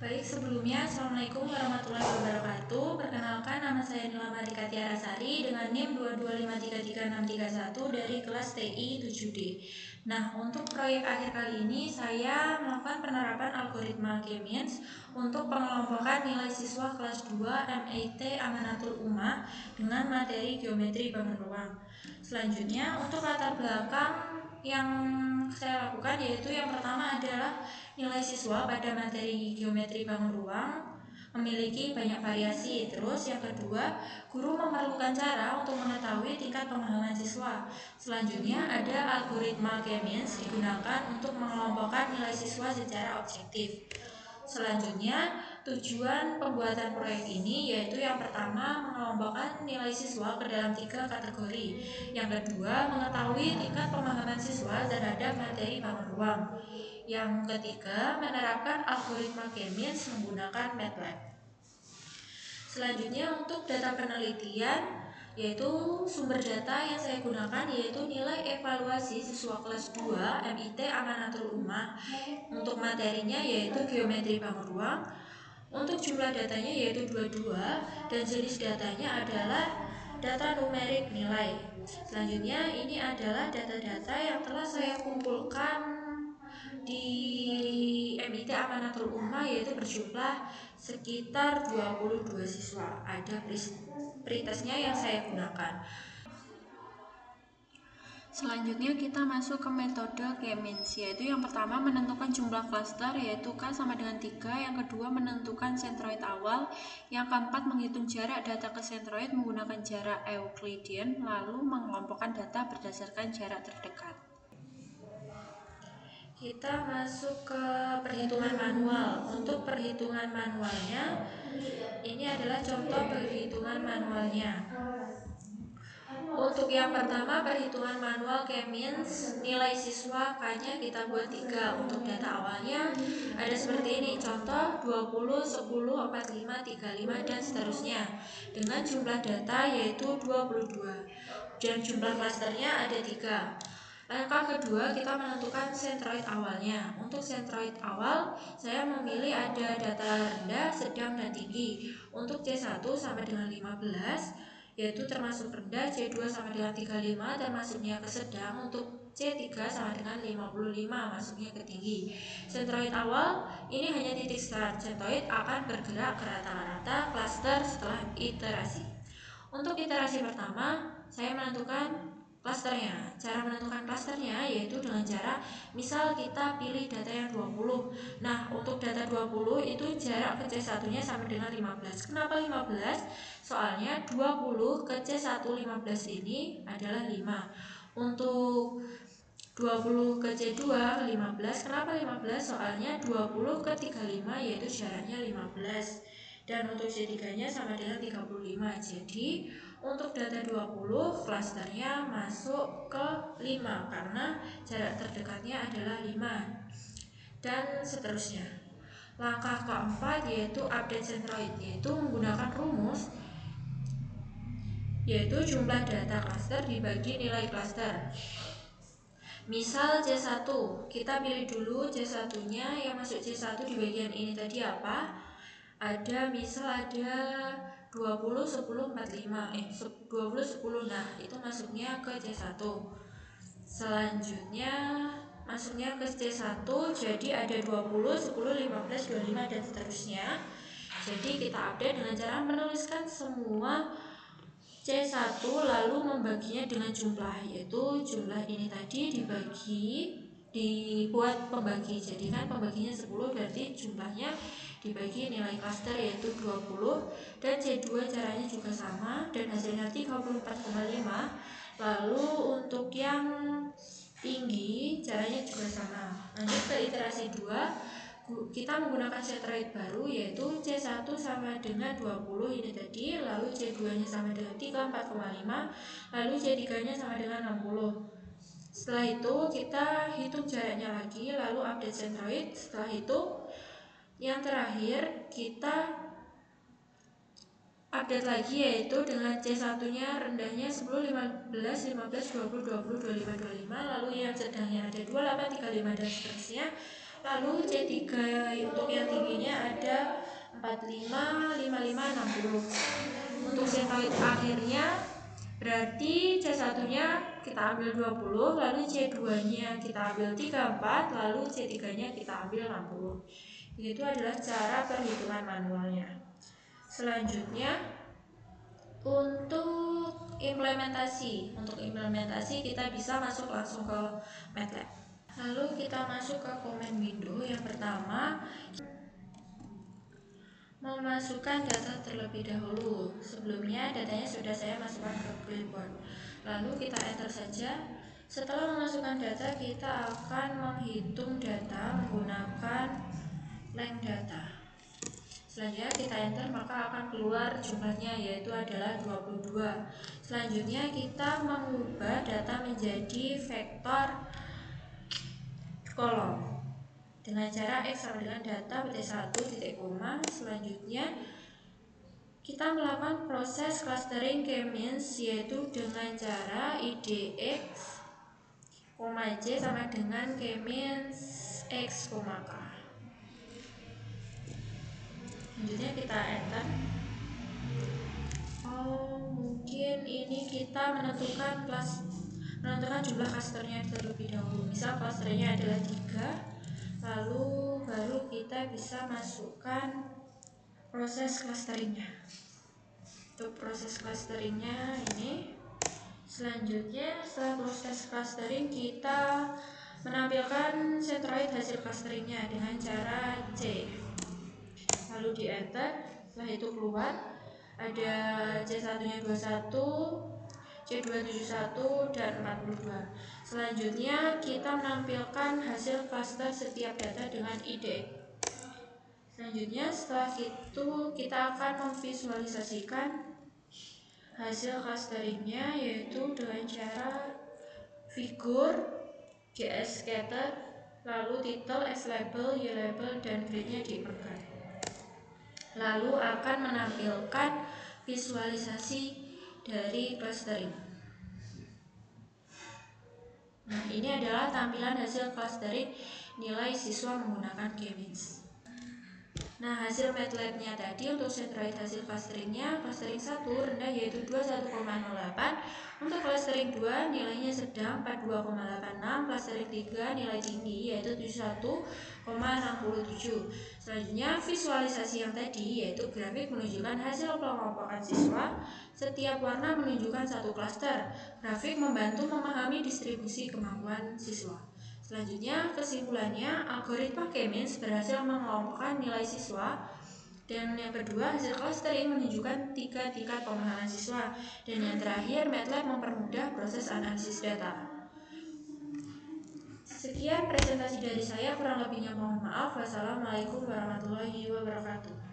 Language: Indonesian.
Baik, sebelumnya Assalamualaikum warahmatullahi wabarakatuh. Perkenalkan, nama saya Nila Marika Tiarasari dengan NIM 225333631 dari kelas TI 7D. Nah, untuk proyek akhir kali ini saya melakukan penerapan algoritma K-means untuk pengelompokan nilai siswa kelas 2 MIT Amanatul Ummah dengan materi geometri bangun ruang. Selanjutnya, untuk latar belakang yang saya lakukan yaitu yang pertama adalah nilai siswa pada materi geometri bangun ruang memiliki banyak variasi. Terus yang kedua, guru memerlukan cara untuk mengetahui tingkat pemahaman siswa. Selanjutnya ada algoritma K-means digunakan untuk mengelompokkan nilai siswa secara objektif. Selanjutnya, tujuan pembuatan proyek ini yaitu yang pertama mengelompokkan nilai siswa ke dalam 3 kategori. Yang kedua, mengetahui tingkat pemahaman siswa terhadap materi bangun ruang. Yang ketiga, menerapkan algoritma K-means menggunakan MATLAB. Selanjutnya untuk data penelitian, yaitu sumber data yang saya gunakan yaitu nilai evaluasi siswa kelas 2 MIT Amanatul Ummah. Untuk materinya yaitu geometri bangun ruang. Untuk jumlah datanya yaitu 22 dan jenis datanya adalah data numerik nilai. Selanjutnya ini adalah data-data yang telah saya kumpulkan di MIT Amanatul Ummah yaitu berjumlah sekitar 22 siswa. Ada pretestnya yang saya gunakan. Selanjutnya kita masuk ke metode K-means, yaitu yang pertama menentukan jumlah klaster yaitu K sama dengan 3, yang kedua menentukan sentroid awal, yang keempat menghitung jarak data ke sentroid menggunakan jarak Euclidean, lalu mengelompokkan data berdasarkan jarak terdekat. Kita masuk ke perhitungan manual. Untuk perhitungan manualnya, ini adalah contoh perhitungan manualnya. Untuk yang pertama perhitungan manual K-means, nilai siswa K-nya kita buat 3. Untuk data awalnya ada seperti ini, contoh 20, 10, 45, 35 dan seterusnya. Dengan jumlah data yaitu 22 dan jumlah klasternya ada 3. Langkah kedua kita menentukan sentroid awalnya. Untuk sentroid awal saya memilih ada data rendah, sedang dan tinggi. Untuk C1 sama dengan 15 yaitu termasuk rendah, C2 sama dengan 35 dan masuknya ke sedang. Untuk C3 sama dengan 55 masuknya ke tinggi. Sentroid awal ini hanya titik start. Sentroid akan bergerak ke rata-rata klaster setelah iterasi. Untuk iterasi pertama saya menentukan klasternya. Cara menentukan klasternya yaitu dengan cara misal kita pilih data yang 20. Nah, untuk data 20 itu jarak ke C1 nya sama dengan 15. Kenapa 15? Soalnya 20 ke C1 15 ini adalah 5. Untuk 20 ke C2 15. Kenapa 15? Soalnya 20 ke 35 yaitu jaraknya 15. Dan untuk C3 nya sama dengan 35. Jadi untuk data 20 klasternya masuk ke 5 karena jarak terdekatnya adalah 5. Dan seterusnya. Langkah keempat yaitu update sentroid, yaitu menggunakan rumus yaitu jumlah data klaster dibagi nilai klaster. Misal C1, kita pilih dulu C1 nya, yang masuk C1 di bagian ini tadi apa? Misal ada 20, 10, 45 20, 10, nah itu masuknya ke C1. Selanjutnya masuknya ke C1, jadi ada 20, 10, 15, 25 dan seterusnya. Jadi kita update dengan cara menuliskan semua C1 lalu membaginya dengan jumlah, yaitu jumlah ini tadi dibuat pembagi. Jadi kan pembaginya 10 berarti jumlahnya dibagi nilai klaster yaitu 20 dan C2 caranya juga sama dan hasilnya 34,5. Lalu untuk yang tinggi caranya juga sama. Lanjut ke iterasi 2, kita menggunakan sentroid baru yaitu C1 sama dengan 20 ini tadi, lalu C2 nya sama dengan 34,5, lalu C3 nya sama dengan 60. Setelah itu kita hitung jaraknya lagi, lalu update sentroid. Setelah itu yang terakhir kita update lagi yaitu dengan C1 nya rendahnya 10, 15, 15, 20, 20, 25, 25, lalu yang sedangnya ada 28, 35 dan seterusnya. Lalu C3 untuk yang tingginya ada 45, 55, 60. Untuk sentroid akhirnya berarti C1 nya kita ambil 20, lalu C2 nya kita ambil 34, lalu C3 nya kita ambil 60. Itu adalah cara perhitungan manualnya. Selanjutnya untuk implementasi kita bisa masuk langsung ke MATLAB. Lalu kita masuk ke command window. Yang pertama, memasukkan data terlebih dahulu. Sebelumnya datanya sudah saya masukkan ke clipboard. Lalu kita enter saja. Setelah memasukkan data, kita akan menghitung data menggunakan length data. Selanjutnya kita enter, maka akan keluar jumlahnya, yaitu adalah 22. Selanjutnya kita mengubah data menjadi vektor kolom dengan cara X sama dengan data PT1 titik koma. Selanjutnya kita melakukan proses clustering k-means, yaitu dengan cara IDX, J sama dengan k-means X, K. Selanjutnya kita enter. Mungkin ini kita menentukan jumlah clusternya terlebih dahulu. Misal clusternya adalah 3, lalu baru kita bisa masukkan proses clusteringnya. Untuk proses clusteringnya ini, selanjutnya setelah proses clustering kita menampilkan centroid hasil clusteringnya dengan cara C, lalu di enter. Setelah itu keluar ada C1 nya 21, C2 71 dan 42. Selanjutnya kita menampilkan hasil cluster setiap data dengan ID. Selanjutnya setelah itu kita akan memvisualisasikan hasil clusteringnya, yaitu dengan cara figur, GS scatter, lalu title, X label, Y label, dan grid-nya dipegang. Lalu akan menampilkan visualisasi dari clustering. Nah, ini adalah tampilan hasil clustering nilai siswa menggunakan k-means. Nah, hasil MATLAB-nya tadi untuk centroid hasil clusteringnya, clustering 1 rendah yaitu 21,08, untuk clustering 2 nilainya sedang 42,86, clustering 3 nilai tinggi yaitu 71,67. Selanjutnya visualisasi yang tadi, yaitu grafik menunjukkan hasil pengelompokan siswa, setiap warna menunjukkan satu cluster. Grafik membantu memahami distribusi kemampuan siswa. Selanjutnya kesimpulannya, algoritma k-means berhasil mengelompokkan nilai siswa. Dan yang kedua, hasil clustering menunjukkan 3 tingkat pemahaman siswa. Dan yang terakhir, MATLAB mempermudah proses analisis data. Sekian presentasi dari saya, kurang lebihnya mohon maaf. Wassalamualaikum warahmatullahi wabarakatuh.